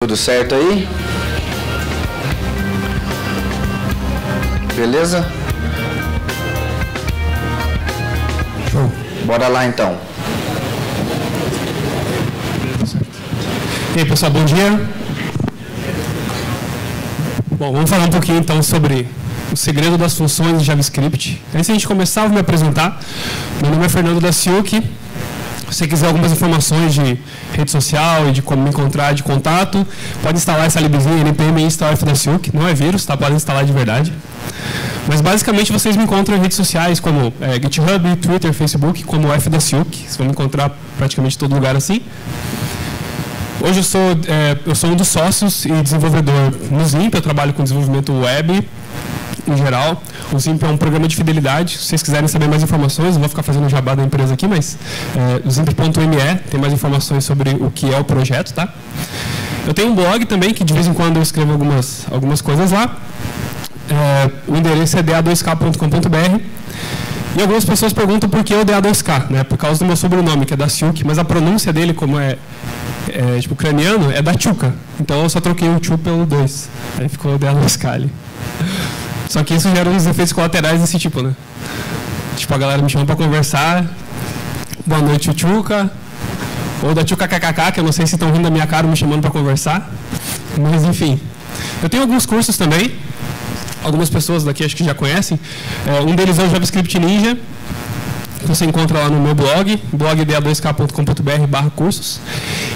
Tudo certo aí? Beleza? Show. Bora lá então. E aí, pessoal, bom dia. Bom, vamos falar um pouquinho então sobre o segredo das funções de JavaScript. Antes de a gente começar, eu vou me apresentar. Meu nome é Fernando Daciuk. Se você quiser algumas informações de rede social e de como me encontrar, de contato, pode instalar essa libzinha npm install fdaciuk. Não é vírus, tá? Pode instalar de verdade. Mas basicamente vocês me encontram em redes sociais como GitHub, Twitter, Facebook, como fdaciuk. Vocês vão me encontrar praticamente em todo lugar assim. Hoje eu sou um dos sócios e desenvolvedor no Zimp. Eu trabalho com desenvolvimento web em geral. O Zimp é um programa de fidelidade. Se vocês quiserem saber mais informações, eu vou ficar fazendo jabá da empresa aqui, mas zimp.me tem mais informações sobre o que é o projeto, tá? Eu tenho um blog também, que de vez em quando eu escrevo algumas coisas lá. O endereço é da2k.com.br. E algumas pessoas perguntam por que o DA2K, né? Por causa do meu sobrenome, que é Daciuk, mas a pronúncia dele, como é tipo ucraniano, é Dachuka. Então eu só troquei o Chu pelo 2. Aí ficou o DA2K ali. Só que isso gera uns efeitos colaterais desse tipo, né? Tipo, a galera me chama para conversar. Boa noite, Chuka. Ou da Chuka KKK, que eu não sei se estão rindo da minha cara me chamando para conversar. Mas, enfim. Eu tenho alguns cursos também. Algumas pessoas daqui acho que já conhecem. Um deles é o JavaScript Ninja. Você encontra lá no meu blog, blogda2k.com.br/cursos.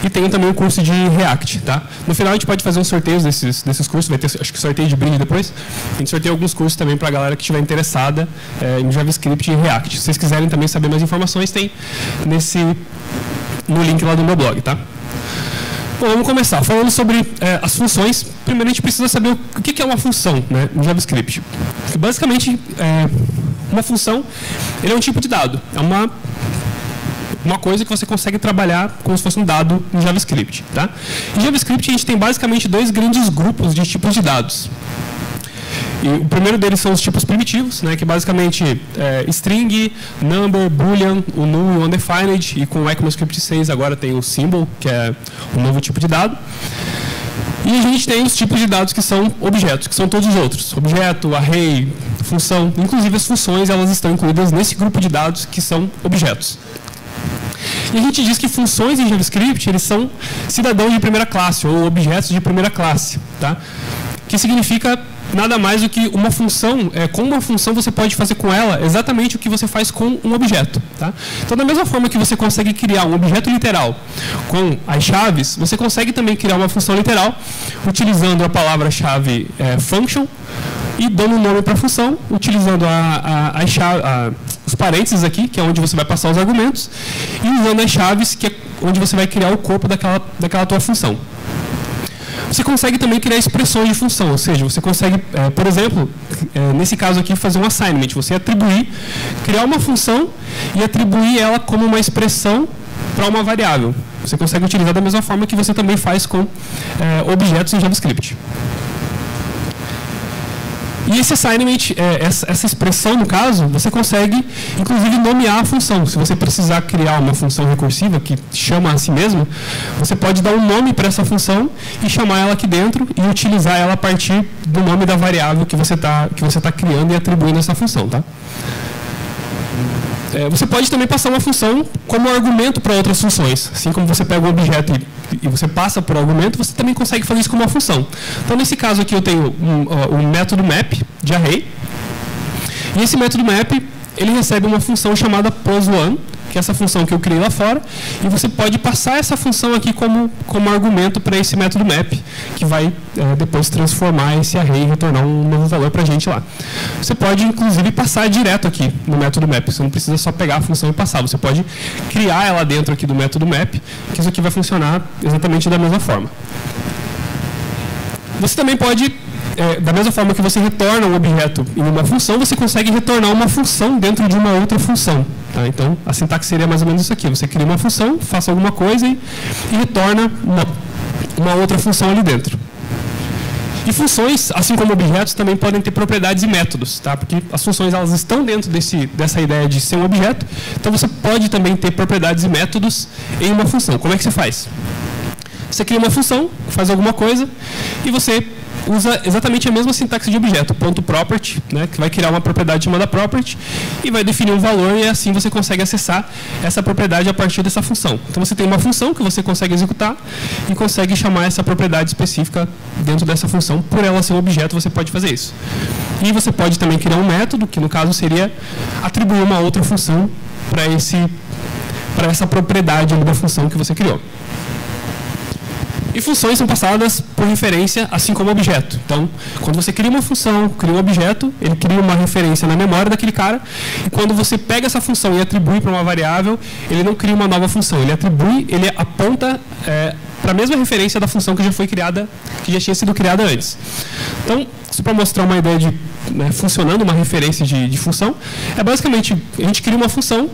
E tenho também um curso de React, tá? No final a gente pode fazer uns sorteios desses cursos, vai ter, acho que sorteio de brinde depois. A gente sorteia alguns cursos também para a galera que estiver interessada em JavaScript e React. Se vocês quiserem também saber mais informações, tem no link lá do meu blog, tá? Bom, vamos começar. Falando sobre as funções, primeiro a gente precisa saber o que é uma função, né, no JavaScript. Basicamente, uma função ele é um tipo de dado. É uma coisa que você consegue trabalhar como se fosse um dado em JavaScript. Tá? Em JavaScript, a gente tem basicamente dois grandes grupos de tipos de dados. E o primeiro deles são os tipos primitivos, né, que basicamente string, number, boolean, o null e o undefined. E com o ECMAScript 6 agora tem o symbol, que é um novo tipo de dado. E a gente tem os tipos de dados que são objetos, que são todos os outros. Objeto, array, função. Inclusive as funções elas estão incluídas nesse grupo de dados que são objetos. E a gente diz que funções em JavaScript eles são cidadãos de primeira classe, ou objetos de primeira classe. Tá? Que significa nada mais do que uma função, com uma função você pode fazer com ela exatamente o que você faz com um objeto. Tá? Então, da mesma forma que você consegue criar um objeto literal com as chaves, você consegue também criar uma função literal utilizando a palavra-chave function e dando um nome para a função, utilizando os parênteses aqui, que é onde você vai passar os argumentos, e usando as chaves, que é onde você vai criar o corpo daquela tua função. Você consegue também criar expressões de função, ou seja, você consegue, por exemplo, nesse caso aqui, fazer um assignment. Você criar uma função e atribuir ela como uma expressão para uma variável. Você consegue utilizar da mesma forma que você também faz com objetos em JavaScript. E esse assignment, essa expressão, no caso, você consegue, inclusive, nomear a função. Se você precisar criar uma função recursiva que chama a si mesma, você pode dar um nome para essa função e chamar ela aqui dentro e utilizar ela a partir do nome da variável que você tá criando e atribuindo essa função. Tá? Você pode também passar uma função como argumento para outras funções. Assim como você pega um objeto e você passa por argumento, você também consegue fazer isso como uma função. Então, nesse caso aqui, eu tenho um método map de array. E esse método map, ele recebe uma função chamada +1, que é essa função que eu criei lá fora. E você pode passar essa função aqui como argumento para esse método map, que vai depois transformar esse array e retornar um novo valor para a gente lá. Você pode, inclusive, passar direto aqui no método map. Você não precisa só pegar a função e passar. Você pode criar ela dentro aqui do método map, que isso aqui vai funcionar exatamente da mesma forma. Você também pode, da mesma forma que você retorna um objeto em uma função, você consegue retornar uma função dentro de uma outra função. Tá? Então, a sintaxe seria mais ou menos isso aqui. Você cria uma função, faça alguma coisa e retorna uma outra função ali dentro. E funções, assim como objetos, também podem ter propriedades e métodos, tá? Porque as funções elas estão dentro dessa ideia de ser um objeto, então você pode também ter propriedades e métodos em uma função. Como é que você faz? Você cria uma função, faz alguma coisa, e você usa exatamente a mesma sintaxe de objeto, .property, né, que vai criar uma propriedade chamada property, e vai definir um valor, e assim você consegue acessar essa propriedade a partir dessa função. Então você tem uma função que você consegue executar, e consegue chamar essa propriedade específica dentro dessa função. Por ela ser um objeto, você pode fazer isso. E você pode também criar um método, que no caso seria atribuir uma outra função para essa propriedade da função que você criou. E funções são passadas por referência, assim como objeto. Então, quando você cria uma função, cria um objeto, ele cria uma referência na memória daquele cara, e quando você pega essa função e atribui para uma variável, ele não cria uma nova função, ele atribui, ele aponta para a mesma referência da função que já foi criada, que já tinha sido criada antes. Então, só para mostrar uma ideia de funcionando uma referência de função, é basicamente, a gente cria uma função,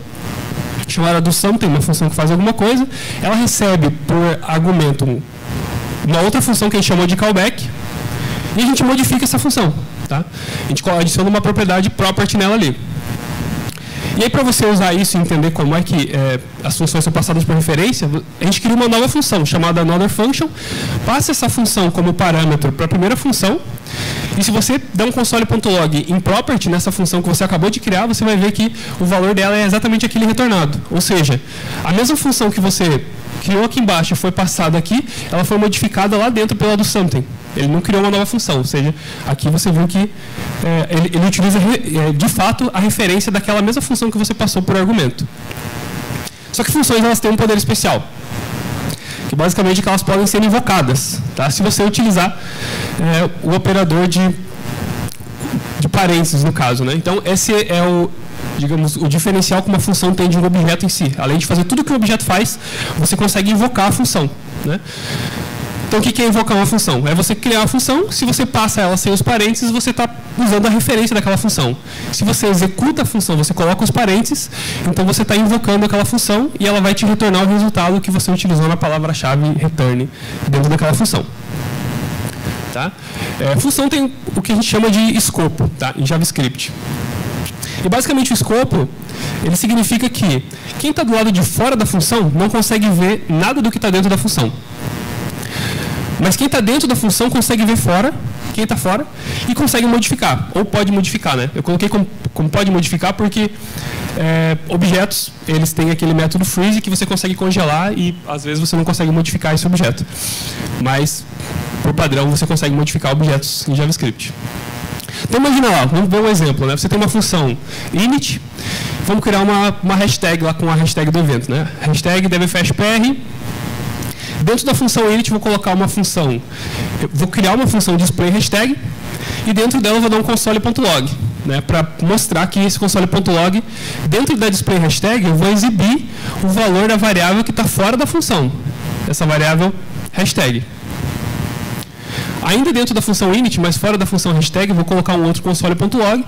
chamada do something, uma função que faz alguma coisa, ela recebe por argumento uma outra função que a gente chamou de callback, e a gente modifica essa função. Tá? A gente adiciona uma propriedade property nela ali. E aí, para você usar isso e entender como é que as funções são passadas por referência, a gente cria uma nova função, chamada another function, passa essa função como parâmetro para a primeira função, e se você der um console.log em property nessa função que você acabou de criar, você vai ver que o valor dela é exatamente aquele retornado. Ou seja, a mesma função que você criou aqui embaixo e foi passada aqui, ela foi modificada lá dentro pela do something. Ele não criou uma nova função, ou seja, aqui você viu que ele utiliza de fato a referência daquela mesma função que você passou por argumento. Só que funções elas têm um poder especial, que basicamente é que elas podem ser invocadas, tá? Se você utilizar o operador de parênteses, no caso, né? Então, esse é o diferencial que uma função tem de um objeto em si. Além de fazer tudo que o objeto faz, você consegue invocar a função, né? Então, o que é invocar uma função? É você criar uma função, se você passa ela sem os parênteses, você está usando a referência daquela função. Se você executa a função, você coloca os parênteses, então você está invocando aquela função e ela vai te retornar o resultado que você utilizou na palavra-chave return dentro daquela função. Tá? Função tem o que a gente chama de escopo, tá? Em JavaScript. E basicamente o escopo, ele significa que quem está do lado de fora da função não consegue ver nada do que está dentro da função. Mas quem está dentro da função consegue ver fora, quem está fora, e consegue modificar, ou pode modificar, né? Eu coloquei como pode modificar porque objetos, eles têm aquele método freeze que você consegue congelar e às vezes você não consegue modificar esse objeto. Mas, por padrão, você consegue modificar objetos em JavaScript. Então imagina lá, vamos ver um exemplo, né? Você tem uma função init, vamos criar uma hashtag lá com a hashtag do evento, né? Hashtag devfashpr. Dentro da função init, vou colocar uma função, vou criar uma função display hashtag, e dentro dela eu vou dar um console.log, né, para mostrar que esse console.log, dentro da display hashtag, eu vou exibir o valor da variável que está fora da função, essa variável hashtag. Ainda dentro da função init, mas fora da função hashtag, eu vou colocar um outro console.log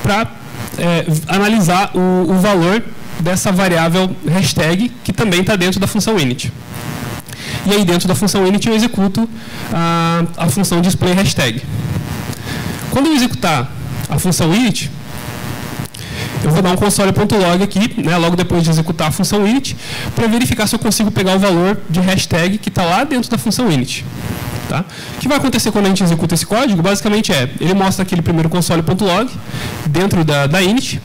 para analisar o valor dessa variável hashtag, que também está dentro da função init. E aí, dentro da função init, eu executo a função display hashtag. Quando eu executar a função init, eu vou dar um console.log aqui, né, logo depois de executar a função init, para verificar se eu consigo pegar o valor de hashtag que está lá dentro da função init. Tá? O que vai acontecer quando a gente executa esse código? Basicamente ele mostra aquele primeiro console.log dentro da init,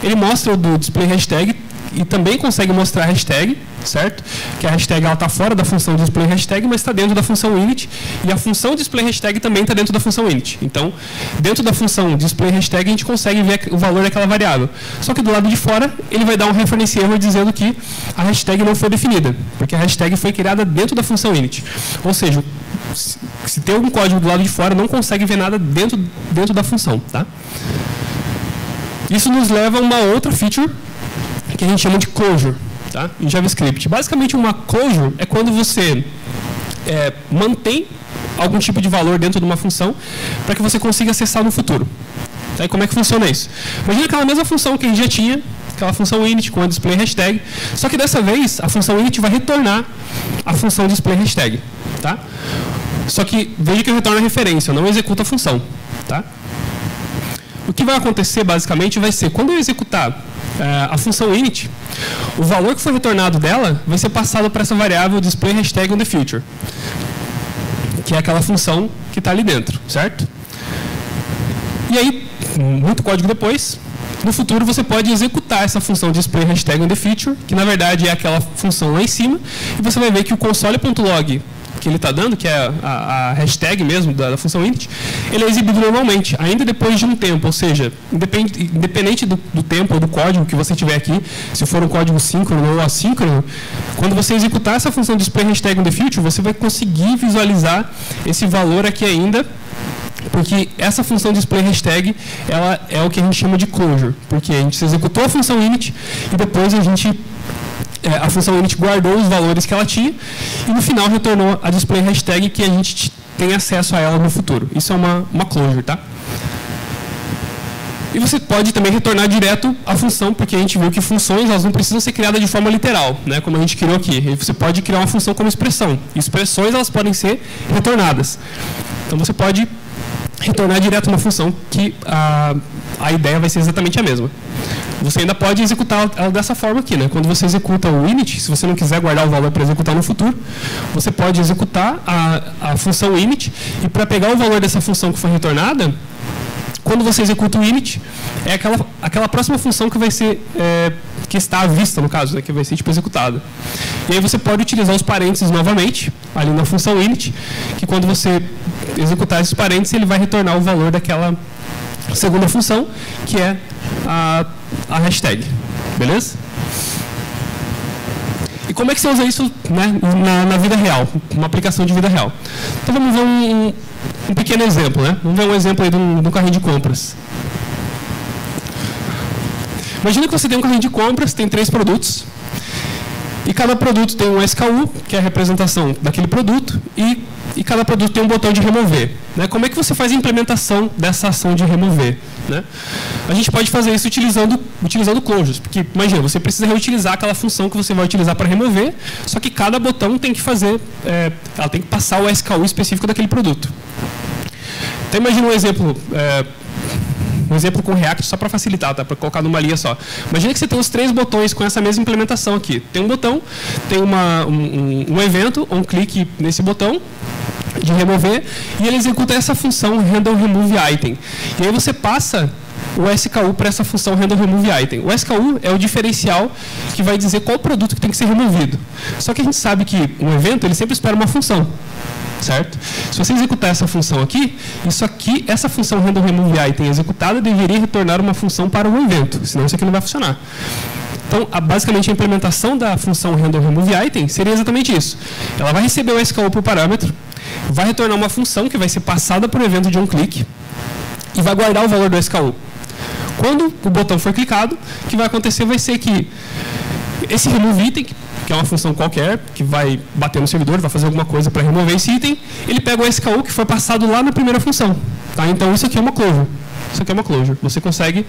ele mostra o do display hashtag e também consegue mostrar a hashtag, certo? Que a hashtag está fora da função display hashtag, mas está dentro da função init, e a função display hashtag também está dentro da função init. Então, dentro da função display hashtag, a gente consegue ver o valor daquela variável. Só que do lado de fora, ele vai dar um reference error dizendo que a hashtag não foi definida, porque a hashtag foi criada dentro da função init. Ou seja, se tem algum código do lado de fora, não consegue ver nada dentro da função. Tá? Isso nos leva a uma outra feature, que a gente chama de closure, tá? Em JavaScript. Basicamente, uma closure é quando você mantém algum tipo de valor dentro de uma função para que você consiga acessar no futuro. Tá? E como é que funciona isso? Imagina aquela mesma função que a gente já tinha, aquela função init com a display hashtag, só que dessa vez a função init vai retornar a função display hashtag. Tá? Só que veja que eu retorno a referência, eu não executo a função. Tá? O que vai acontecer basicamente vai ser, quando eu executar a função init, o valor que foi retornado dela vai ser passado para essa variável display hashtag on the future, que é aquela função que está ali dentro, certo? E aí, muito código depois, no futuro você pode executar essa função display hashtag on the future, que na verdade é aquela função lá em cima, e você vai ver que o console.log que ele está dando, que é a hashtag mesmo da função init, ele é exibido normalmente, ainda depois de um tempo, ou seja, independente do tempo ou do código que você tiver aqui, se for um código síncrono ou assíncrono, quando você executar essa função display hashtag on the future, você vai conseguir visualizar esse valor aqui ainda, porque essa função display hashtag, ela é o que a gente chama de closure, porque a gente executou a função init e depois a função init guardou os valores que ela tinha e no final retornou a display hashtag que a gente tem acesso a ela no futuro. Isso é uma closure, tá? E você pode também retornar direto a função, porque a gente viu que funções elas não precisam ser criadas de forma literal, né, como a gente criou aqui. E você pode criar uma função como expressão. Expressões elas podem ser retornadas. Então você pode retornar direto uma função que a ideia vai ser exatamente a mesma. Você ainda pode executar ela dessa forma aqui, né? Quando você executa o init, se você não quiser guardar o valor para executar no futuro, você pode executar a função init e para pegar o valor dessa função que foi retornada, quando você executa o init, é aquela próxima função que vai ser que está à vista, no caso, né? Que vai ser tipo executada. E aí você pode utilizar os parênteses novamente, ali na função init, que quando você executar esses parênteses, ele vai retornar o valor daquela segunda função, que é a hashtag. Beleza? E como é que você usa isso, né, na vida real, uma aplicação de vida real? Então vamos ver um pequeno exemplo, né? Vamos ver um exemplo aí de um carrinho de compras. Imagina que você tem um carrinho de compras, tem 3 produtos, e cada produto tem um SKU, que é a representação daquele produto, e cada produto tem um botão de remover. Né? Como é que você faz a implementação dessa ação de remover? Né? A gente pode fazer isso utilizando closures, porque imagina, você precisa reutilizar aquela função que você vai utilizar para remover, só que cada botão tem que fazer, ela tem que passar o SKU específico daquele produto. Então imagina um exemplo com React só para facilitar, tá? Para colocar numa linha só. Imagina que você tem os 3 botões com essa mesma implementação aqui. Tem um botão, tem um evento, um clique nesse botão de remover, e ele executa essa função handle remove item. E aí você passa o SKU para essa função handle remove item. O SKU é o diferencial que vai dizer qual produto que tem que ser removido. Só que a gente sabe que um evento ele sempre espera uma função. Certo? Se você executar essa função aqui, essa função handle remove item executada deveria retornar uma função para o evento, senão isso aqui não vai funcionar. Então, basicamente, a implementação da função handle remove item seria exatamente isso. Ela vai receber o SKU por parâmetro, vai retornar uma função que vai ser passada por evento de um clique e vai guardar o valor do SKU. Quando o botão for clicado, o que vai acontecer vai ser que esse remove item, que é uma função qualquer, que vai bater no servidor, vai fazer alguma coisa para remover esse item, ele pega o SKU que foi passado lá na primeira função. Tá? Então, isso aqui é uma closure. Isso aqui é uma closure. Você consegue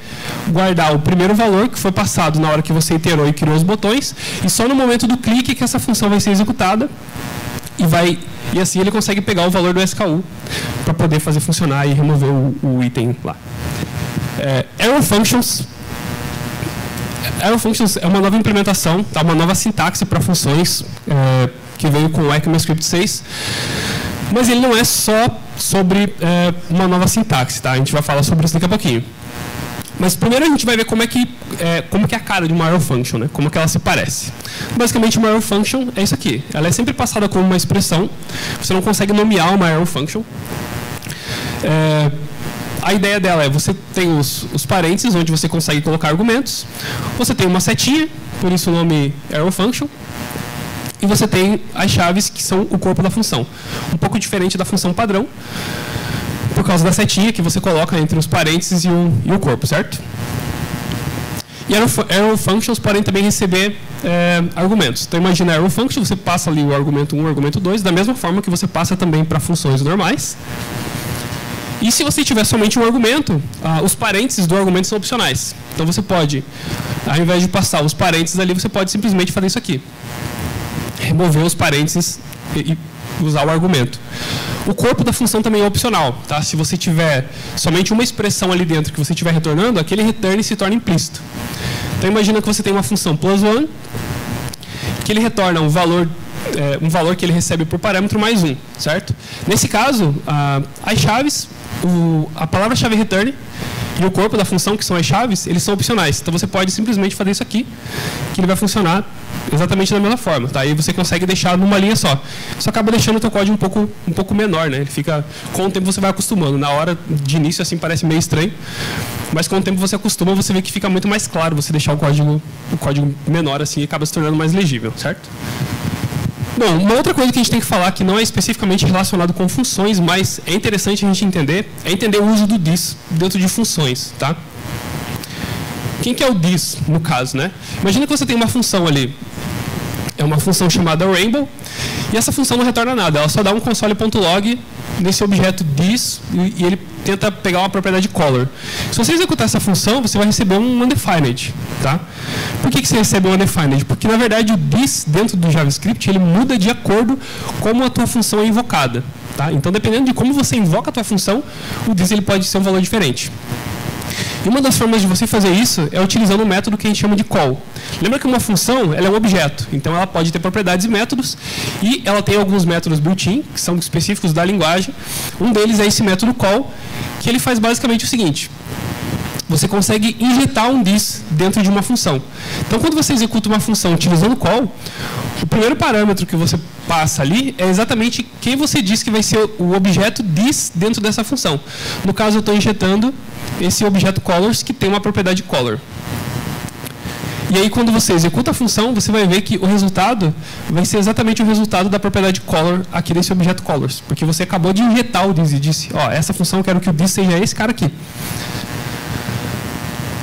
guardar o primeiro valor que foi passado na hora que você iterou e criou os botões, e só no momento do clique que essa função vai ser executada, e assim ele consegue pegar o valor do SKU para poder fazer funcionar e remover o item lá. Arrow Functions. Arrow Functions é uma nova implementação, tá? Uma nova sintaxe para funções que veio com o ECMAScript 6. Mas ele não é só sobre uma nova sintaxe, tá? A gente vai falar sobre isso daqui a pouquinho. Mas primeiro a gente vai ver como é que é a cara de uma Arrow Function, né? Como que ela se parece. Basicamente, uma Arrow Function é isso aqui. Ela é sempre passada como uma expressão. Você não consegue nomear uma Arrow Function. A ideia dela é você tem os parênteses, onde você consegue colocar argumentos. Você tem uma setinha, por isso o nome Arrow Function. E você tem as chaves, que são o corpo da função. Um pouco diferente da função padrão, por causa da setinha que você coloca entre os parênteses e o corpo, certo? E Arrow Functions podem também receber argumentos. Então, imagina Arrow Function, você passa ali o argumento 1 e o argumento 2, da mesma forma que você passa também para funções normais. E se você tiver somente um argumento, os parênteses do argumento são opcionais. Então, você pode, ao invés de passar os parênteses ali, você pode simplesmente fazer isso aqui. Remover os parênteses e usar o argumento. O corpo da função também é opcional. Tá? Se você tiver somente uma expressão ali dentro que você estiver retornando, aquele return se torna implícito. Então imagina que você tem uma função +1, que ele retorna um valor que ele recebe por parâmetro mais 1, certo? Nesse caso, as chaves, a palavra-chave return e o corpo da função, que são as chaves, eles são opcionais. Então você pode simplesmente fazer isso aqui, que ele vai funcionar exatamente da mesma forma, tá? Aí você consegue deixar numa linha só. Isso acaba deixando o teu código um pouco menor, né? Ele fica, com o tempo você vai acostumando. Na hora de início assim parece meio estranho, mas com o tempo você acostuma, você vê que fica muito mais claro você deixar o código menor assim e acaba se tornando mais legível, certo? Bom, uma outra coisa que a gente tem que falar, que não é especificamente relacionado com funções, mas é interessante a gente entender, é entender o uso do this dentro de funções, tá? Quem que é o this, no caso, né? Imagina que você tem uma função ali, é uma função chamada Rainbow, e essa função não retorna nada, ela só dá um console.log nesse objeto this, e ele tenta pegar uma propriedade color. Se você executar essa função, você vai receber um undefined, tá? Por que você recebe um undefined? Porque, na verdade, o this dentro do JavaScript, ele muda de acordo com como a tua função é invocada, tá? Então, dependendo de como você invoca a tua função, o this ele pode ser um valor diferente. E uma das formas de você fazer isso é utilizando um método que a gente chama de call. Lembra que uma função ela é um objeto, então ela pode ter propriedades e métodos, e ela tem alguns métodos built-in, que são específicos da linguagem. Um deles é esse método call, que ele faz basicamente o seguinte: você consegue injetar um this dentro de uma função. Então, quando você executa uma função utilizando call, o primeiro parâmetro que você passa ali é exatamente quem você diz que vai ser o objeto this dentro dessa função. No caso, eu estou injetando esse objeto colors, que tem uma propriedade color. E aí, quando você executa a função, você vai ver que o resultado vai ser exatamente o resultado da propriedade color aqui desse objeto colors. Porque você acabou de injetar o this e disse, ó, essa função eu quero que o this seja esse cara aqui.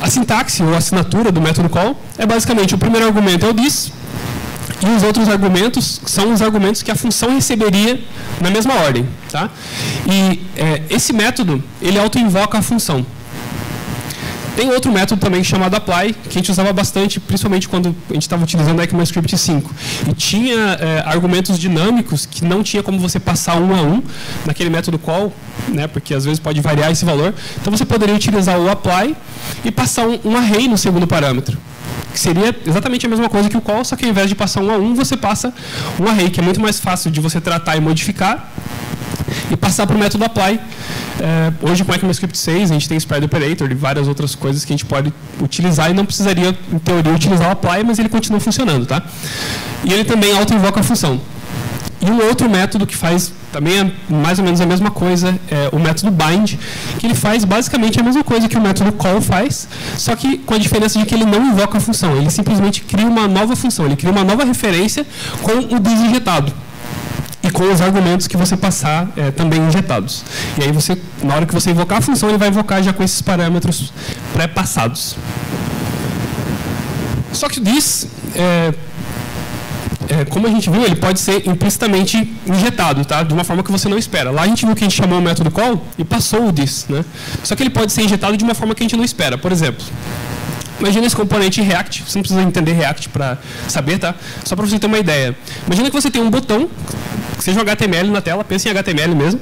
A sintaxe ou assinatura do método call é basicamente o primeiro argumento é o this, e os outros argumentos são os argumentos que a função receberia na mesma ordem, tá? E esse método, ele auto-invoca a função. Tem outro método também chamado apply, que a gente usava bastante, principalmente quando a gente estava utilizando o ECMAScript 5. E tinha argumentos dinâmicos que não tinha como você passar um a um naquele método call, né, porque às vezes pode variar esse valor. Então você poderia utilizar o apply e passar um array no segundo parâmetro, que seria exatamente a mesma coisa que o call, só que ao invés de passar um a um, você passa um array, que é muito mais fácil de você tratar e modificar, e passar para o método apply. Hoje, com o ECMAScript 6, a gente tem Spread Operator e várias outras coisas que a gente pode utilizar e não precisaria, em teoria, utilizar o apply, mas ele continua funcionando, tá? E ele também auto-invoca a função. E um outro método que faz também é mais ou menos a mesma coisa é o método bind, que ele faz basicamente a mesma coisa que o método call faz, só que com a diferença de que ele não invoca a função, ele simplesmente cria uma nova função, ele cria uma nova referência com o this injetado. E com os argumentos que você passar também injetados. E aí, na hora que você invocar a função, ele vai invocar já com esses parâmetros pré-passados. Só que o this, como a gente viu, ele pode ser implicitamente injetado, tá? De uma forma que você não espera. Lá a gente viu que a gente chamou o método call e passou o this, né? Só que ele pode ser injetado de uma forma que a gente não espera. Por exemplo, imagina esse componente React, você não precisa entender React para saber, tá? Só para você ter uma ideia. Imagina que você tem um botão, que seja um HTML na tela, pensa em HTML mesmo.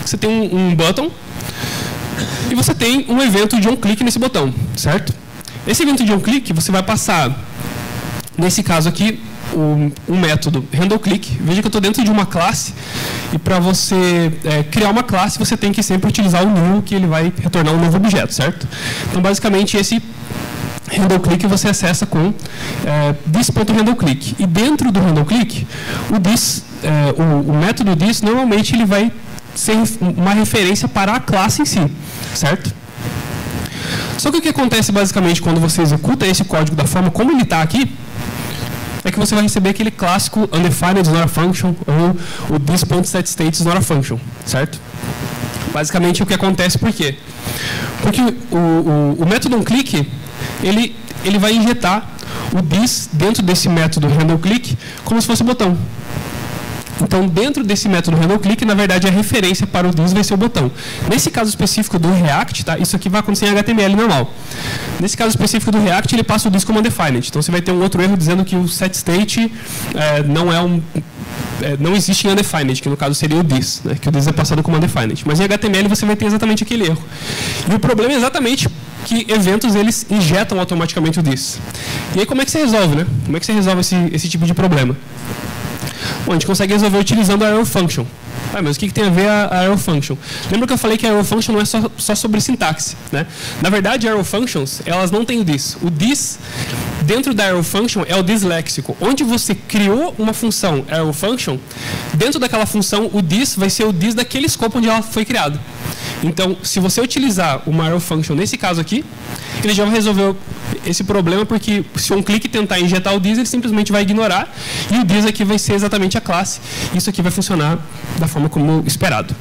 Você tem um button e você tem um evento de onClick nesse botão, certo? Esse evento de onClick, você vai passar, nesse caso aqui, um método handleClick. Veja que eu estou dentro de uma classe e para você criar uma classe, você tem que sempre utilizar o new, que ele vai retornar um novo objeto, certo? Então, basicamente, esse handleClick você acessa com this.handleClick. E dentro do handleClick, o método this, normalmente ele vai ser uma referência para a classe em si, certo? Só que o que acontece basicamente quando você executa esse código da forma como ele está aqui, é que você vai receber aquele clássico undefined is not a function ou o this.setState is not a function, certo? Basicamente o que acontece por quê? Porque o método onClick, ele vai injetar o this dentro desse método handleClick como se fosse um botão. Então, dentro desse método handleClick, na verdade, a referência para o this vai ser o botão. Nesse caso específico do React, tá? Isso aqui vai acontecer em HTML normal. Nesse caso específico do React, ele passa o this como undefined. Então, você vai ter um outro erro dizendo que o setState não existe em undefined, que no caso seria o this, né? Que o this é passado como undefined. Mas em HTML você vai ter exatamente aquele erro. E o problema é exatamente que eventos eles injetam automaticamente o this. E aí como é que você resolve, né? Como é que você resolve esse tipo de problema? Bom, a gente consegue resolver utilizando a arrow function. Ah, mas o que tem a ver a arrow function? Lembra que eu falei que a arrow function não é só sobre sintaxe, né? Na verdade, arrow functions, elas não têm o this. O this, dentro da arrow function, é o this léxico. Onde você criou uma função arrow function, dentro daquela função, o this vai ser o this daquele escopo onde ela foi criada. Então, se você utilizar uma arrow function nesse caso aqui, ele já vai resolver esse problema, porque se um clique tentar injetar o this, ele simplesmente vai ignorar, e o this aqui vai ser exatamente a classe. Isso aqui vai funcionar da forma como esperado.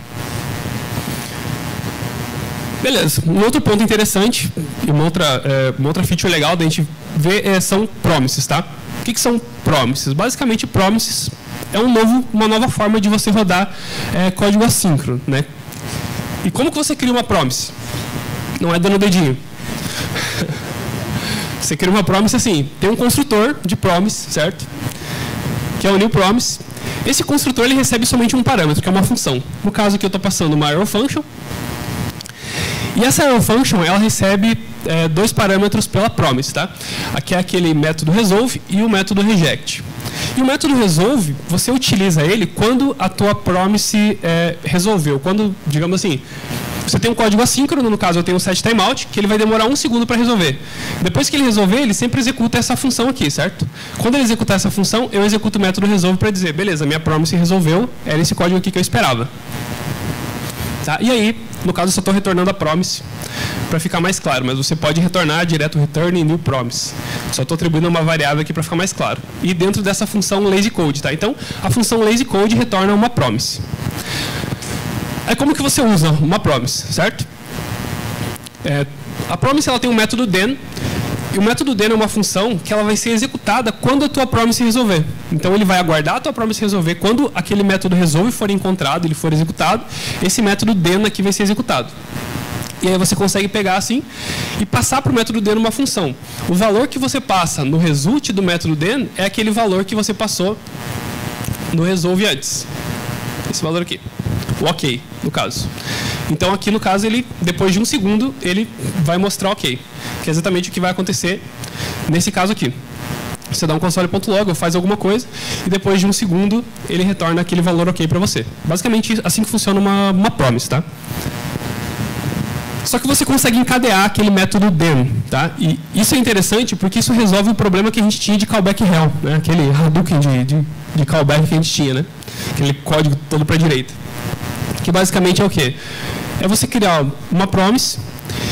Beleza. Um outro ponto interessante, e uma outra feature legal da gente ver são promises, tá? O que são promises? Basicamente, promises é uma nova forma de você rodar código assíncrono, né? E como que você cria uma promise? Não é dando o dedinho. Você cria uma promise assim, tem um construtor de promise, certo? Que é o new promise. Esse construtor ele recebe somente um parâmetro, que é uma função. No caso aqui eu estou passando uma arrow function. E essa arrow function ela recebe dois parâmetros pela promise, tá? Aqui é aquele método resolve e o método reject. E o método resolve, você utiliza ele quando a tua promise resolveu. Quando, digamos assim, você tem um código assíncrono, no caso eu tenho um set timeout, que ele vai demorar 1 segundo para resolver. Depois que ele resolver, ele sempre executa essa função aqui, certo? Quando ele executar essa função, eu executo o método resolve para dizer, beleza, minha promise resolveu, era esse código aqui que eu esperava. Tá? E aí, no caso, eu só estou retornando a promise para ficar mais claro, mas você pode retornar direto return new promise. Só estou atribuindo uma variável aqui para ficar mais claro. E dentro dessa função lazy code, tá? Então, a função lazy code retorna uma promise. Aí como que você usa uma promise, certo? A promise ela tem um método then, e o método then é uma função que ela vai ser executada quando a tua promise resolver. Então ele vai aguardar a tua promise resolver. Quando aquele método resolve for encontrado, ele for executado, esse método then aqui vai ser executado. E aí você consegue pegar assim e passar para o método then uma função. O valor que você passa no result do método then é aquele valor que você passou no resolve antes. Esse valor aqui. O ok, no caso. Então aqui no caso, ele, depois de 1 segundo, ele vai mostrar ok. Que é exatamente o que vai acontecer nesse caso aqui. Você dá um console.log ou faz alguma coisa, e depois de 1 segundo, ele retorna aquele valor ok para você. Basicamente, assim que funciona uma promise, tá? Só que você consegue encadear aquele método then, tá? E isso é interessante porque isso resolve o problema que a gente tinha de callback hell, né? Aquele Hadouken de callback que a gente tinha, né? Aquele código todo para a direita. Que basicamente é o quê? É você criar uma promise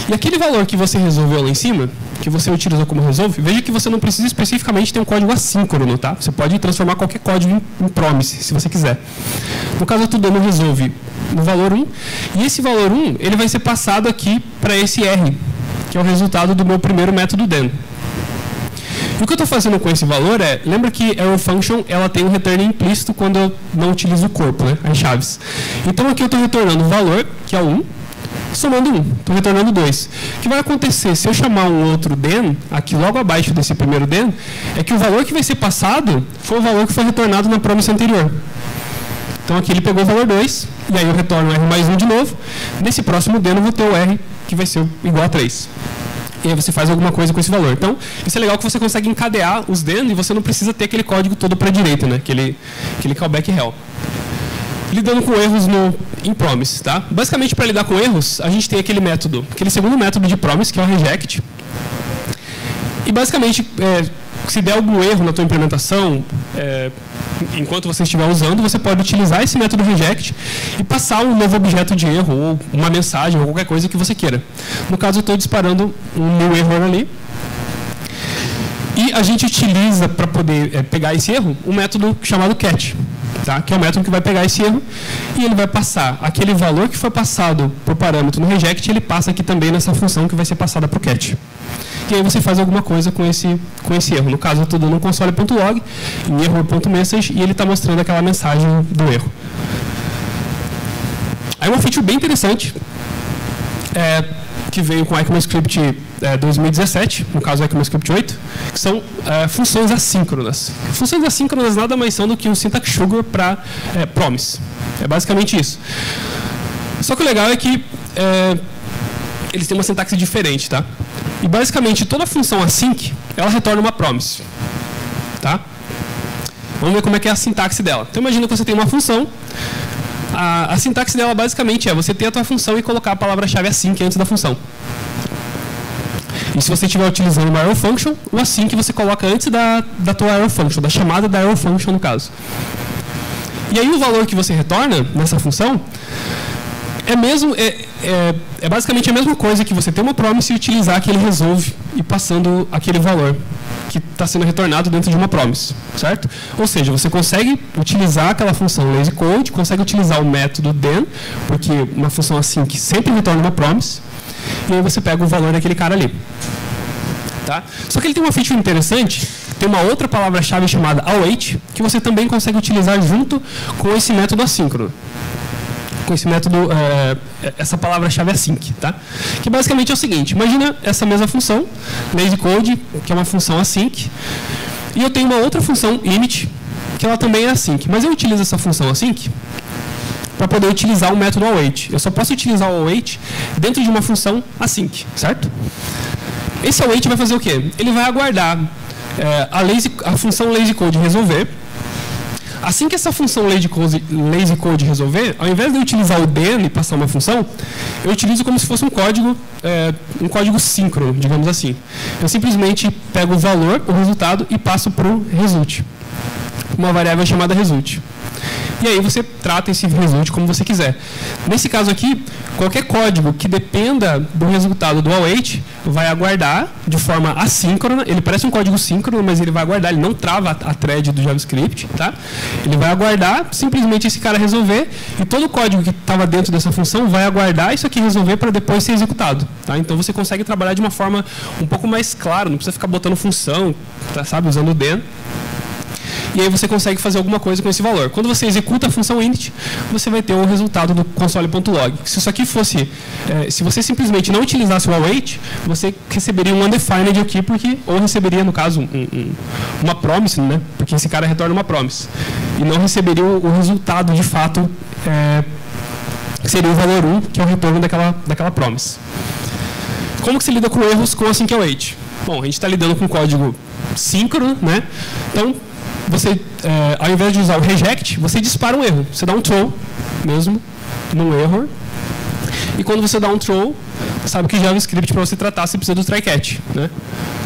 e aquele valor que você resolveu lá em cima, que você utilizou como resolve, veja que você não precisa especificamente ter um código assíncrono, tá? Você pode transformar qualquer código em promise, se você quiser. No caso, eu estou dando resolve no valor 1, e esse valor 1 ele vai ser passado aqui para esse R, que é o resultado do meu primeiro método then. E o que eu estou fazendo com esse valor lembra que arrow function ela tem um return implícito quando eu não utilizo o corpo, né, as chaves. Então aqui eu estou retornando o valor, que é o 1, somando 1, estou retornando 2. O que vai acontecer se eu chamar um outro then, aqui logo abaixo desse primeiro then, é que o valor que vai ser passado foi o valor que foi retornado na promise anterior. Então aqui ele pegou o valor 2, e aí eu retorno o R mais 1 de novo. Nesse próximo then eu vou ter o R que vai ser igual a 3. E aí você faz alguma coisa com esse valor. Então, isso é legal que você consegue encadear os then e você não precisa ter aquele código todo para a direita, né? Aquele callback hell. Lidando com erros em promise, tá? Basicamente, para lidar com erros, a gente tem aquele segundo método de promise, que é o reject. E basicamente, se der algum erro na tua implementação, enquanto você estiver usando, você pode utilizar esse método reject e passar um novo objeto de erro, ou uma mensagem, ou qualquer coisa que você queira. No caso, eu estou disparando um new error ali. E a gente utiliza, para poder pegar esse erro, um método chamado catch. Tá? Que é o método que vai pegar esse erro e ele vai passar aquele valor que foi passado para o parâmetro no reject, ele passa aqui também nessa função que vai ser passada para o catch. E aí você faz alguma coisa com esse erro. No caso, eu estou dando um console.log em error.message e ele está mostrando aquela mensagem do erro. Aí uma feature bem interessante que veio com o ECMAScript 2017, no caso o ECMAScript 8, que são funções assíncronas. Funções assíncronas nada mais são do que um syntax sugar para promise. É basicamente isso. Só que o legal é que eles têm uma sintaxe diferente, tá? E basicamente toda função async, ela retorna uma promise. Tá? Vamos ver como é que é a sintaxe dela. Então imagina que você tem uma função. A sintaxe dela basicamente é você ter a tua função e colocar a palavra-chave async antes da função. E se você estiver utilizando uma arrow function, o async você coloca antes da tua arrow function, da chamada da arrow function no caso. E aí o valor que você retorna nessa função é basicamente a mesma coisa que você ter uma promise e utilizar aquele resolve e passando aquele valor que está sendo retornado dentro de uma promise, certo? Ou seja, você consegue utilizar aquela função lazy code, consegue utilizar o método then, porque uma função assim que sempre retorna uma promise, e aí você pega o valor daquele cara ali. Tá? Só que ele tem uma feature interessante, tem uma outra palavra-chave chamada await, que você também consegue utilizar junto com esse método assíncrono. Com esse método, essa palavra-chave async, tá? Que basicamente é o seguinte, imagina essa mesma função, lazy code, que é uma função async, e eu tenho uma outra função init, que ela também é async, mas eu utilizo essa função async para poder utilizar o método await. Eu só posso utilizar o await dentro de uma função async, certo? Esse await vai fazer o quê? Ele vai aguardar a função lazy code resolver. Assim que essa função lazy code resolver, ao invés de eu utilizar o then e passar uma função, eu utilizo como se fosse um código síncrono, digamos assim. Eu simplesmente pego o valor, o resultado, e passo para o result, uma variável chamada result. E aí você trata esse result como você quiser. Nesse caso aqui, qualquer código que dependa do resultado do await vai aguardar de forma assíncrona. Ele parece um código síncrono, mas ele vai aguardar, ele não trava a thread do JavaScript. Tá? Ele vai aguardar simplesmente esse cara resolver, e todo o código que estava dentro dessa função vai aguardar isso aqui resolver para depois ser executado. Tá? Então você consegue trabalhar de uma forma um pouco mais clara, não precisa ficar botando função, tá, sabe, usando o then. E aí você consegue fazer alguma coisa com esse valor. Quando você executa a função init, você vai ter o resultado do console.log. Se isso aqui fosse, se você simplesmente não utilizasse o await, você receberia um undefined aqui, ou receberia, no caso, uma promise, né? Porque esse cara retorna uma promise. E não receberia o resultado, de fato, que seria o valor 1, que é o retorno daquela promise. Como que se lida com erros com async await? Bom, a gente está lidando com código síncrono, né? Então, você, ao invés de usar o reject, você dispara um erro. Você dá um throw mesmo, num error. E quando você dá um throw, sabe que JavaScript, para você tratar, você precisa do try catch, né?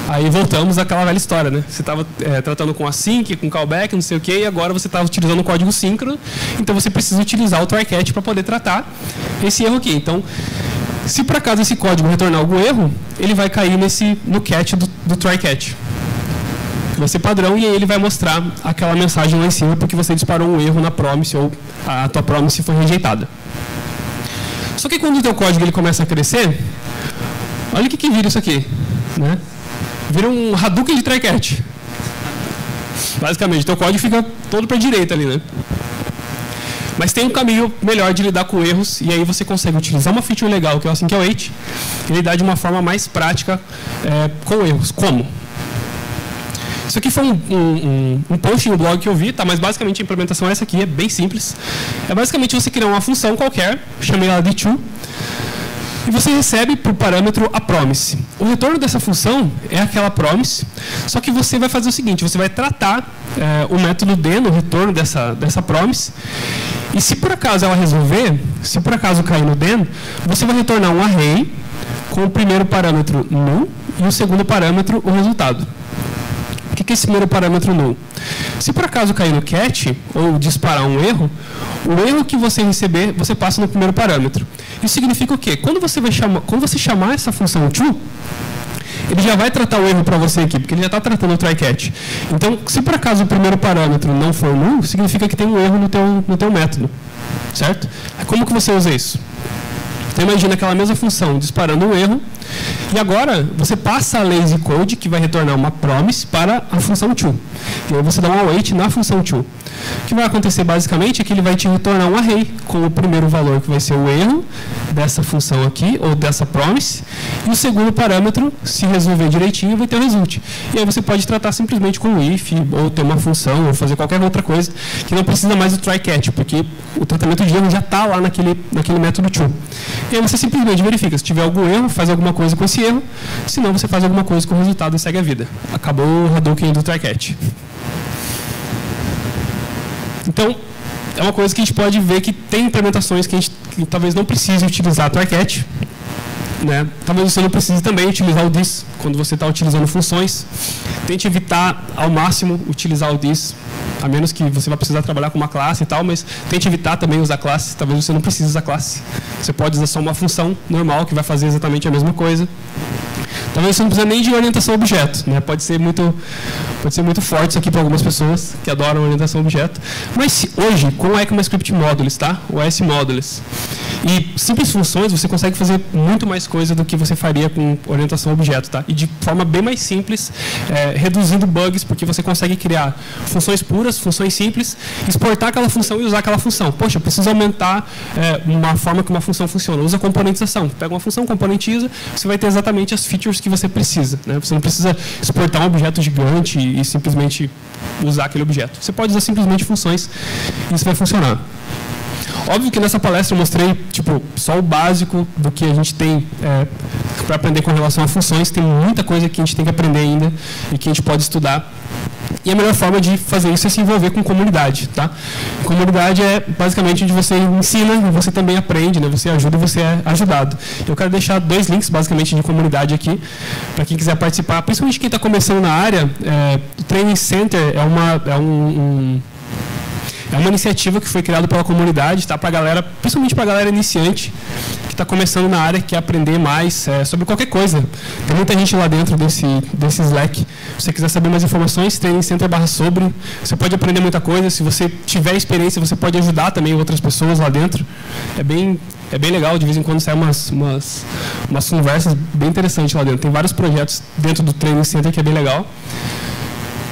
Aí voltamos àquela velha história, né? Você estava tratando com async, com callback, não sei o quê, e agora você está utilizando o código síncrono, então você precisa utilizar o try catch para poder tratar esse erro aqui. Então, se por acaso esse código retornar algum erro, ele vai cair no catch do try catch. Vai ser padrão, e aí ele vai mostrar aquela mensagem lá em cima porque você disparou um erro na promise ou a tua promise foi rejeitada. Só que quando o teu código ele começa a crescer, olha o que vira isso aqui, né? Vira um Hadouken de try catch. Basicamente, o teu código fica todo para a direita ali, né? Mas tem um caminho melhor de lidar com erros, e aí você consegue utilizar uma feature legal, que é o async await, e lidar de uma forma mais prática com erros. Como? Isso aqui foi um post no blog que eu vi, tá? Mas basicamente a implementação é essa aqui, é bem simples. É basicamente você criar uma função qualquer, chamei ela de to, e você recebe por parâmetro a promise. O retorno dessa função é aquela promise, só que você vai fazer o seguinte, você vai tratar o método then, o retorno dessa promise, e se por acaso ela resolver, se por acaso cair no then, você vai retornar um array com o primeiro parâmetro null e o segundo parâmetro o resultado. O que é esse primeiro parâmetro null? Se por acaso cair no catch, ou disparar um erro, o erro que você receber, você passa no primeiro parâmetro. Isso significa o quê? Quando você chamar essa função to, ele já vai tratar o erro para você aqui, porque ele já está tratando o try catch. Então, se por acaso o primeiro parâmetro não for null, significa que tem um erro no teu método. Certo? Como que você usa isso? Então, imagina aquela mesma função disparando um erro, e agora você passa a lazy code, que vai retornar uma promise, para a função to. E aí você dá um await na função to. O que vai acontecer basicamente é que ele vai te retornar um array com o primeiro valor, que vai ser o erro dessa função aqui, ou dessa promise, e o segundo parâmetro, se resolver direitinho, vai ter o result. E aí você pode tratar simplesmente com o if, ou ter uma função, ou fazer qualquer outra coisa, que não precisa mais do try catch, porque o tratamento de erro já está lá naquele método to. E aí você simplesmente verifica, se tiver algum erro, faz alguma coisa com esse erro, senão você faz alguma coisa com o resultado e segue a vida. Acabou o Hadouken do try-catch. Então, é uma coisa que a gente pode ver que tem implementações que a gente talvez não precise utilizar try-catch, né? Talvez você não precise também utilizar o this quando você está utilizando funções. Tente evitar ao máximo utilizar o this, a menos que você vai precisar trabalhar com uma classe e tal, mas tente evitar também usar classe. Talvez você não precise usar classe. Você pode usar só uma função normal que vai fazer exatamente a mesma coisa. Talvez você não precise nem de orientação a objeto, né? Pode ser muito forte isso aqui para algumas pessoas que adoram orientação a objeto. Mas hoje, com o ECMAScript Modules, tá? O ES Modules, e simples funções, você consegue fazer muito mais coisa do que você faria com orientação a objeto, tá? E de forma bem mais simples, reduzindo bugs, porque você consegue criar funções puras, funções simples, exportar aquela função e usar aquela função. Poxa, eu preciso aumentar uma forma que uma função funciona. Usa componentização. Pega uma função, componentiza, você vai ter exatamente as features que você precisa, né? Você não precisa exportar um objeto gigante e simplesmente usar aquele objeto. Você pode usar simplesmente funções e isso vai funcionar. Óbvio que nessa palestra eu mostrei só o básico do que a gente tem para aprender com relação a funções. Tem muita coisa que a gente tem que aprender ainda e que a gente pode estudar. E a melhor forma de fazer isso é se envolver com comunidade, tá? Comunidade é basicamente onde você ensina e você também aprende, né? Você ajuda e você é ajudado. Eu quero deixar 2 links basicamente de comunidade aqui para quem quiser participar, principalmente quem está começando na área. O Training Center é uma iniciativa que foi criada pela comunidade, tá? Para galera, principalmente para a galera iniciante que está começando na área, que quer aprender mais sobre qualquer coisa. Tem muita gente lá dentro desse Slack. Se você quiser saber mais informações, trainingcenter/sobre. Você pode aprender muita coisa. Se você tiver experiência, você pode ajudar também outras pessoas lá dentro. É bem legal, de vez em quando saem umas conversas bem interessantes lá dentro. Tem vários projetos dentro do Training Center que é bem legal.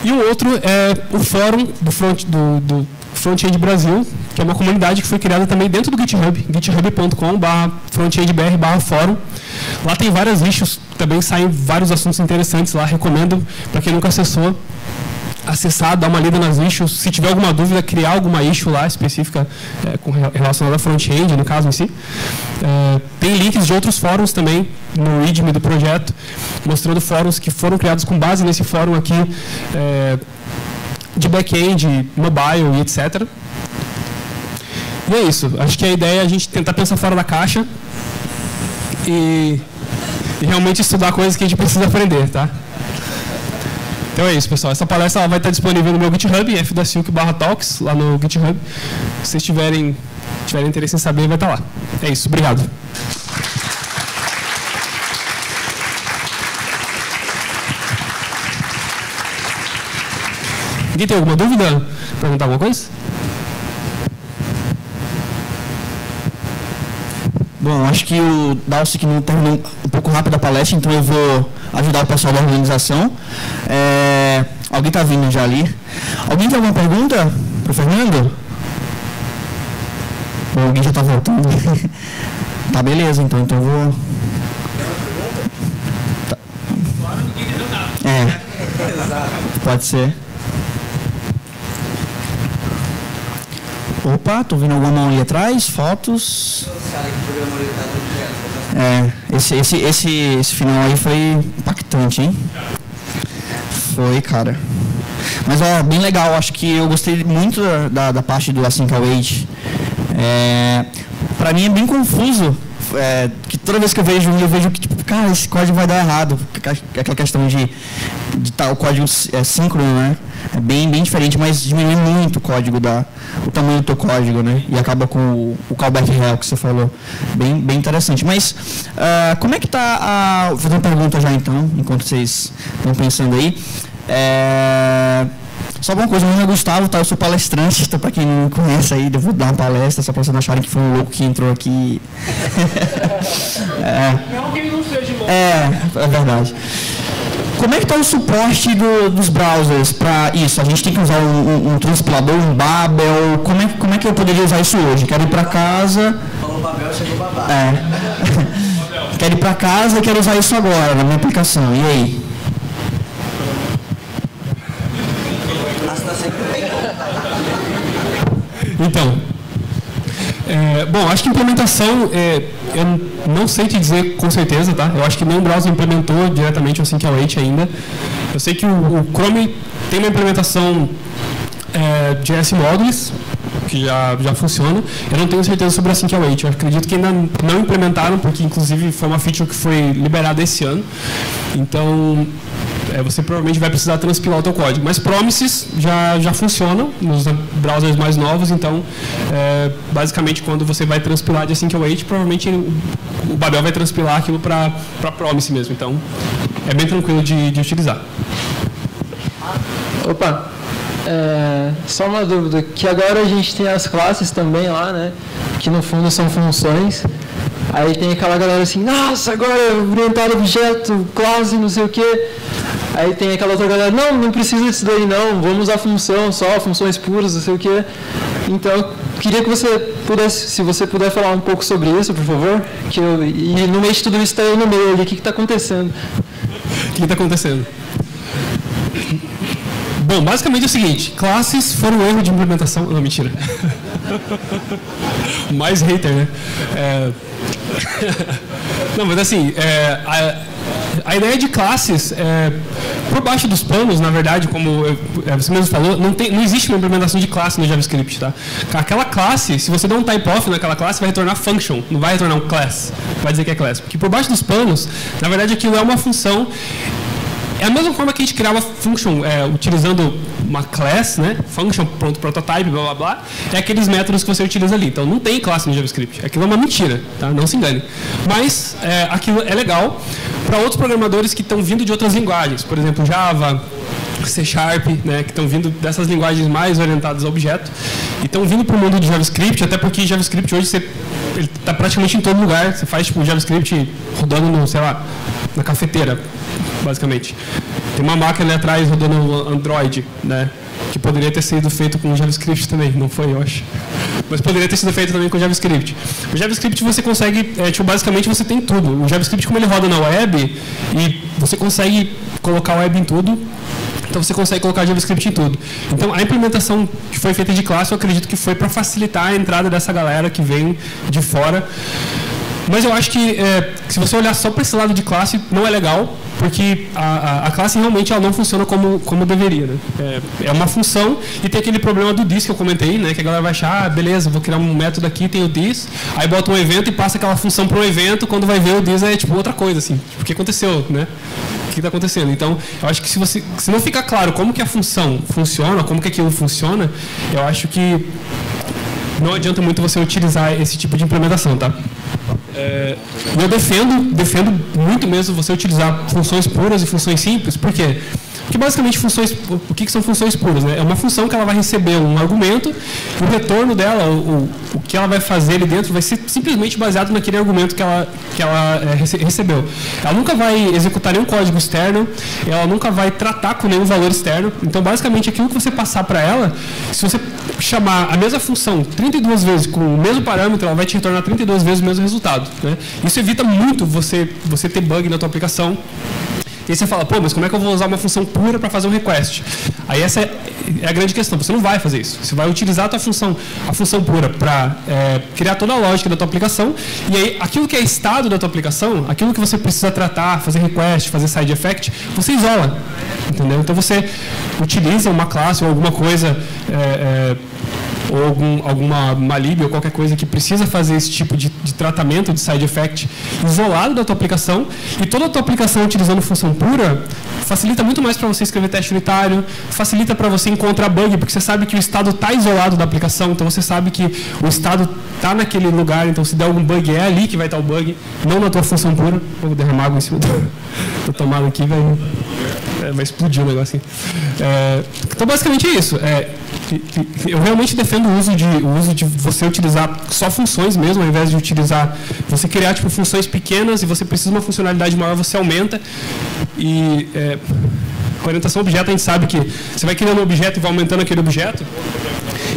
E o outro é o fórum do Front-End Brasil, que é uma comunidade que foi criada também dentro do GitHub, github.com/frontendbr/fórum. Lá tem várias issues, também saem vários assuntos interessantes lá. Recomendo, para quem nunca acessou, acessar, dar uma lida nas issues. Se tiver alguma dúvida, criar alguma issue lá específica relacionada a front-end, no caso em si. Tem links de outros fóruns também no README do projeto, mostrando fóruns que foram criados com base nesse fórum aqui, de back-end, mobile e etc. E é isso. Acho que a ideia é a gente tentar pensar fora da caixa e realmente estudar coisas que a gente precisa aprender, tá? Então é isso, pessoal. Essa palestra ela vai estar disponível no meu GitHub, f.silk/talks, lá no GitHub. Se vocês tiverem interesse em saber, vai estar lá. É isso. Obrigado. Alguém tem alguma dúvida? Perguntar alguma coisa? Bom, acho que o Dalcy que não terminou um pouco rápido a palestra, então eu vou ajudar o pessoal da organização. Alguém está vindo já ali? Alguém tem alguma pergunta para o Fernando? Ou alguém já está voltando? Tá, beleza, então eu vou... Tá. Pode ser. Opa, tô vendo alguma mão ali atrás, fotos. Esse final aí foi impactante, hein? Foi, cara. Mas bem legal, acho que eu gostei muito da parte do Async Await. Pra mim é bem confuso, que toda vez que eu vejo que, cara, esse código vai dar errado. Aquela questão de o código síncrono, né? É bem diferente, mas diminui muito o tamanho do teu código, né? E acaba com o callback real que você falou. Bem interessante. Mas como é que está vou fazer uma pergunta já então, enquanto vocês estão pensando aí. Só uma coisa, meu nome é Gustavo, tá? Eu sou palestrante, então para quem não me conhece aí, eu vou dar uma palestra, só para vocês não acharem que foi um louco que entrou aqui. Não que ele não seja louco. É verdade. Como é que está o suporte dos browsers para isso? A gente tem que usar um transpilador, um Babel. Como é que eu poderia usar isso hoje? Quero ir para casa... Falou Babel, chegou babá. Quero ir para casa e quero usar isso agora na minha aplicação. E aí? Então, Bom, acho que implementação, eu não sei te dizer com certeza, tá? Eu acho que nenhum browser implementou diretamente o Async-Await ainda. Eu sei que o Chrome tem uma implementação de S-Modules, que já funciona. Eu não tenho certeza sobre o Async-Await. Eu acredito que ainda não implementaram, porque inclusive foi uma feature que foi liberada esse ano. Então, você provavelmente vai precisar transpilar o teu código. Mas promises já funcionam nos browsers mais novos, então, basicamente, quando você vai transpilar de Async-Await, provavelmente o Babel vai transpilar aquilo para promise mesmo. Então, é bem tranquilo de utilizar. Opa! Só uma dúvida, que agora a gente tem as classes também lá, né? Que no fundo são funções. Aí tem aquela galera assim, nossa, agora orientado objeto, classe, não sei o quê. Aí tem aquela outra galera, não precisa disso daí não, vamos usar função só, funções puras, não sei o quê. Então, queria que você pudesse, se você puder falar um pouco sobre isso, por favor. E no meio de tudo isso está aí no meio ali, o que está acontecendo? O que está acontecendo? Bom, basicamente é o seguinte, classes foram um erro de implementação. Não, mentira. Mais hater, né? Não, mas assim, a ideia de classes, por baixo dos panos, na verdade, como você mesmo falou, não existe uma implementação de classe no JavaScript, tá? Aquela classe, se você der um type-off naquela classe, vai retornar function, não vai retornar um class, vai dizer que é class. Porque por baixo dos panos, na verdade, aquilo é uma função. É a mesma forma que a gente criava function utilizando uma class, né? Function, pronto, prototype, blá blá blá. É aqueles métodos que você utiliza ali. Então não tem classe no JavaScript. Aquilo é uma mentira, tá? Não se engane. Mas aquilo é legal para outros programadores que estão vindo de outras linguagens. Por exemplo, Java, C#, né? Que estão vindo dessas linguagens mais orientadas a objeto. E estão vindo para o mundo de JavaScript, até porque JavaScript hoje ele está praticamente em todo lugar. Você faz tipo JavaScript rodando no, sei lá, na cafeteira, basicamente. Tem uma máquina ali atrás rodando Android, né? Que poderia ter sido feito com JavaScript também, não foi, eu acho. Mas poderia ter sido feito também com JavaScript. O JavaScript você consegue, basicamente você tem tudo. O JavaScript, como ele roda na web, e você consegue colocar a web em tudo, então você consegue colocar JavaScript em tudo. Então a implementação que foi feita de classe, eu acredito que foi para facilitar a entrada dessa galera que vem de fora. Mas eu acho que se você olhar só para esse lado de classe, não é legal, porque a classe realmente ela não funciona como deveria. Né? É uma função e tem aquele problema do this que eu comentei, né? Que a galera vai achar, beleza, vou criar um método aqui, tem o this, aí bota um evento e passa aquela função para o evento, quando vai ver o this é tipo outra coisa, assim. O que aconteceu, né? O que está acontecendo? Então, eu acho que se não ficar claro como que a função funciona, como que aquilo funciona, eu acho que não adianta muito você utilizar esse tipo de implementação, tá? Eu defendo muito mesmo você utilizar funções puras e funções simples. Por quê? Porque basicamente o que são funções puras? Né? É uma função que ela vai receber um argumento, e o retorno dela, o que ela vai fazer ali dentro, vai ser simplesmente baseado naquele argumento que ela recebeu. Ela nunca vai executar nenhum código externo, ela nunca vai tratar com nenhum valor externo. Então, basicamente, aquilo que você passar para ela, se você chamar a mesma função 32 vezes com o mesmo parâmetro, ela vai te retornar 32 vezes o mesmo resultado. Né? Isso evita muito você ter bug na tua aplicação. E aí você fala, pô, mas como é que eu vou usar uma função pura para fazer um request? Aí essa é a grande questão, você não vai fazer isso. Você vai utilizar a função pura para criar toda a lógica da tua aplicação, e aí aquilo que é estado da tua aplicação, aquilo que você precisa tratar, fazer request, fazer side effect, você isola. Entendeu? Então você utiliza uma classe ou alguma coisa, ou alguma lib ou qualquer coisa que precisa fazer esse tipo de tratamento de side effect isolado da tua aplicação, e toda a tua aplicação utilizando função pura facilita muito mais para você escrever teste unitário, facilita para você encontrar bug, porque você sabe que o estado está isolado da aplicação, então você sabe que o estado está naquele lugar, então se der algum bug é ali que vai estar o bug, não na tua função pura. Vou derramar água em cima da tomada aqui, vai explodir o negócio assim. Então basicamente é isso. Eu realmente defendo o uso de você utilizar só funções mesmo, ao invés de utilizar, você criar tipo funções pequenas e você precisa de uma funcionalidade maior, você aumenta. E com orientação a objeto a gente sabe que você vai criando um objeto e vai aumentando aquele objeto,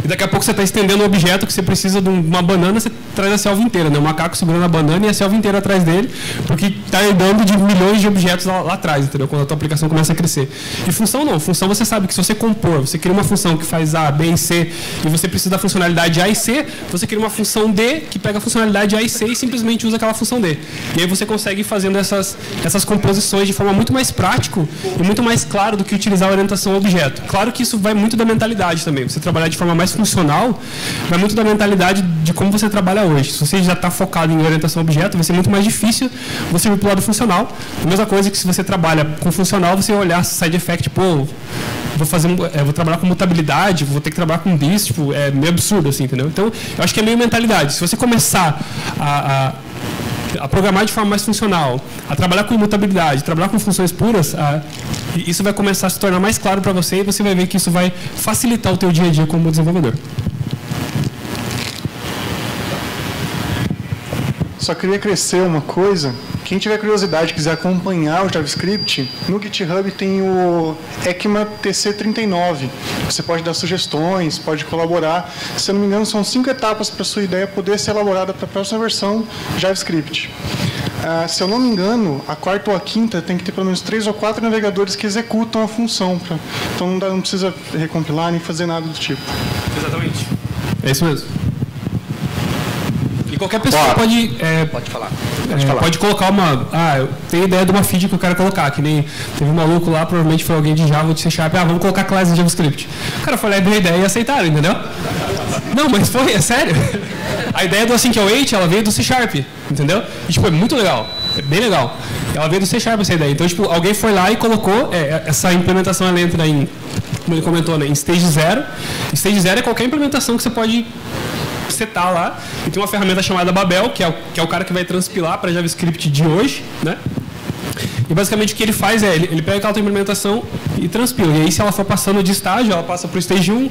e daqui a pouco você está estendendo um objeto que você precisa de uma banana, você traz a selva inteira, né? O macaco segurando a banana e a selva inteira atrás dele, porque está herdando de milhões de objetos lá atrás, entendeu? Quando a tua aplicação começa a crescer. E função não. Função você sabe que se você compor, você cria uma função que faz A, B e C, e você precisa da funcionalidade A e C, você cria uma função D que pega a funcionalidade A e C e simplesmente usa aquela função D. E aí você consegue ir fazendo essas composições de forma muito mais prática e muito mais claro do que utilizar a orientação ao objeto. Claro que isso vai muito da mentalidade também. Você trabalhar de forma mais funcional vai muito da mentalidade de como você trabalha hoje. Se você já está focado em orientação ao objeto, vai ser muito mais difícil você ir para o lado funcional. A mesma coisa que se você trabalha com funcional, você olhar side effect, pô, vou trabalhar com mutabilidade, vou ter que trabalhar com this, tipo, é meio absurdo assim, entendeu? Então, eu acho que é meio mentalidade. Se você começar a programar de forma mais funcional, a trabalhar com imutabilidade, trabalhar com funções puras, isso vai começar a se tornar mais claro para você e você vai ver que isso vai facilitar o teu dia a dia como desenvolvedor. Só queria crescer uma coisa. Quem tiver curiosidade e quiser acompanhar o JavaScript, no GitHub tem o ECMA TC39. Você pode dar sugestões, pode colaborar. Se eu não me engano, são 5 etapas para a sua ideia poder ser elaborada para a próxima versão JavaScript. Se eu não me engano, a quarta ou a quinta tem que ter pelo menos 3 ou 4 navegadores que executam a função. Então não precisa recompilar nem fazer nada do tipo. Exatamente. É isso mesmo. Qualquer pessoa pode falar. Pode colocar uma... eu tenho ideia de uma feed que eu quero colocar, que nem teve um maluco lá, provavelmente foi alguém de Java ou de C Sharp, vamos colocar classe de JavaScript. O cara foi lá e deu a ideia e aceitaram, entendeu? Não, mas foi, é sério. A ideia do Async Await, ela veio do C Sharp, entendeu? E, tipo, é muito legal, é bem legal. Ela veio do C Sharp essa ideia. Então, tipo, alguém foi lá e colocou, essa implementação, ela entra em, como ele comentou, né, em stage 0. Stage 0 é qualquer implementação que você pode setar lá, e tem uma ferramenta chamada Babel, que é o cara que vai transpilar para JavaScript de hoje, né? E basicamente o que ele faz é, ele pega aquela tua implementação e transpila. E aí se ela for passando de estágio, ela passa para o stage 1,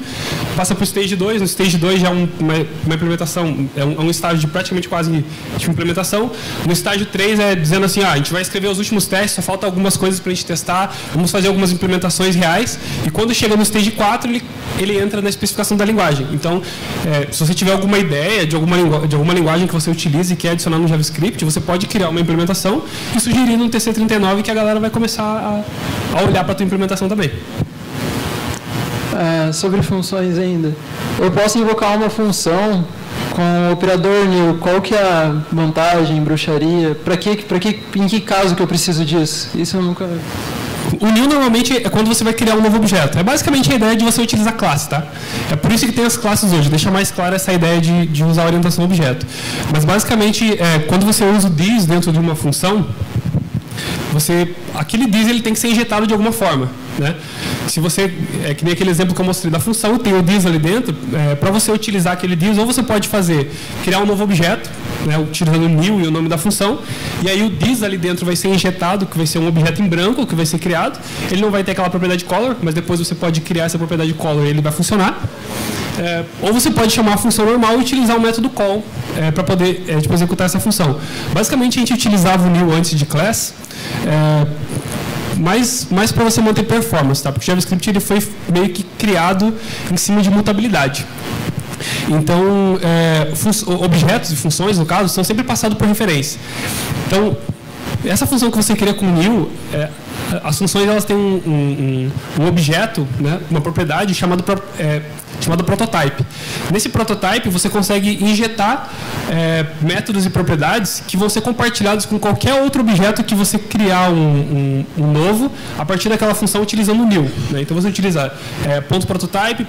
passa para o stage 2, no stage 2 já é uma implementação, é um estágio de praticamente quase de implementação. No estágio 3 é dizendo assim, a gente vai escrever os últimos testes, só falta algumas coisas para a gente testar, vamos fazer algumas implementações reais, e quando chega no stage 4, ele entra na especificação da linguagem. Então, se você tiver alguma ideia de alguma linguagem que você utilize e quer adicionar no JavaScript, você pode criar uma implementação e sugerir no TC39 que a galera vai começar a olhar para a tua implementação também. Sobre funções ainda. Eu posso invocar uma função com o operador new. Qual que é a vantagem, bruxaria? Em que caso que eu preciso disso? Isso eu nunca... O new normalmente é quando você vai criar um novo objeto. É basicamente a ideia de você utilizar classe, tá? É por isso que tem as classes hoje. Deixa mais clara essa ideia de usar a orientação ao objeto. Mas basicamente, quando você usa o this dentro de uma função, aquele this ele tem que ser injetado de alguma forma, né? Se você, que nem aquele exemplo que eu mostrei da função, tem o this ali dentro, para você utilizar aquele this, ou você pode criar um novo objeto, né, utilizando o new e o nome da função, e aí o this ali dentro vai ser injetado, que vai ser um objeto em branco, que vai ser criado, ele não vai ter aquela propriedade color, mas depois você pode criar essa propriedade color e ele vai funcionar. Ou você pode chamar a função normal e utilizar o método call para poder executar essa função. Basicamente, a gente utilizava o new antes de class, mais para você manter performance, tá? Porque o JavaScript ele foi meio que criado em cima de mutabilidade. Então, objetos e funções, no caso, são sempre passados por referência. Então, essa função que você cria com new, as funções elas têm um objeto, né, uma propriedade chamado prototype. Nesse prototype você consegue injetar métodos e propriedades que vão ser compartilhados com qualquer outro objeto que você criar um novo a partir daquela função utilizando o new, né? Então você utiliza .prototype,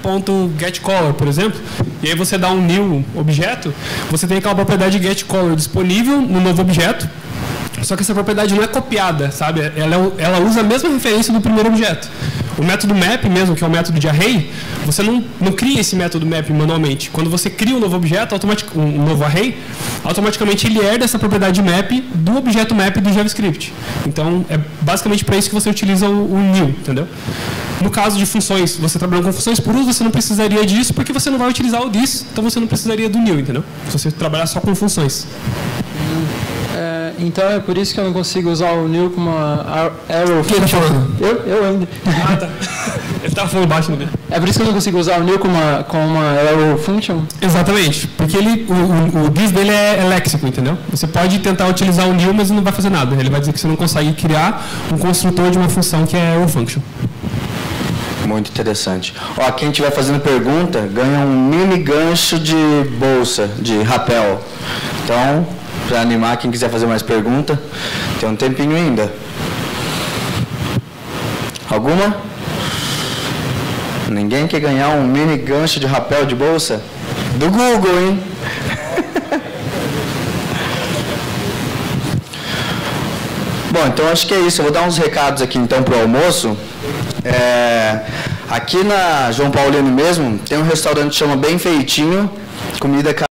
.getColor, por exemplo, e aí você dá um new objeto, você tem aquela propriedade getColor disponível no novo objeto. Só que essa propriedade não é copiada, sabe? Ela usa a mesma referência do primeiro objeto. O método map mesmo, que é o método de array, você não cria esse método map manualmente. Quando você cria um novo objeto, um novo array, automaticamente ele herda essa propriedade map do objeto map do JavaScript. Então, é basicamente para isso que você utiliza o new, entendeu? No caso de funções, você trabalhando com funções puras, você não precisaria disso, porque você não vai utilizar o this, então você não precisaria do new, entendeu? Se você trabalhar só com funções. Então é por isso que eu não consigo usar o new como uma arrow. Quem tá falando? Eu ainda. Tá. Ele estava falando baixo no B. É por isso que eu não consigo usar o new como uma error function? Exatamente, porque o this dele é léxico, entendeu? Você pode tentar utilizar o new, mas não vai fazer nada. Ele vai dizer que você não consegue criar um construtor de uma função que é error function. Muito interessante. Ó, quem estiver fazendo pergunta, ganha um mini gancho de bolsa, de rapel. Então, para animar quem quiser fazer mais pergunta, tem um tempinho ainda. Alguma? Ninguém quer ganhar um mini gancho de rapel de bolsa? Do Google, hein? Bom, então acho que é isso. Eu vou dar uns recados aqui então para o almoço. Aqui na João Paulino mesmo, tem um restaurante que chama Bem Feitinho, comida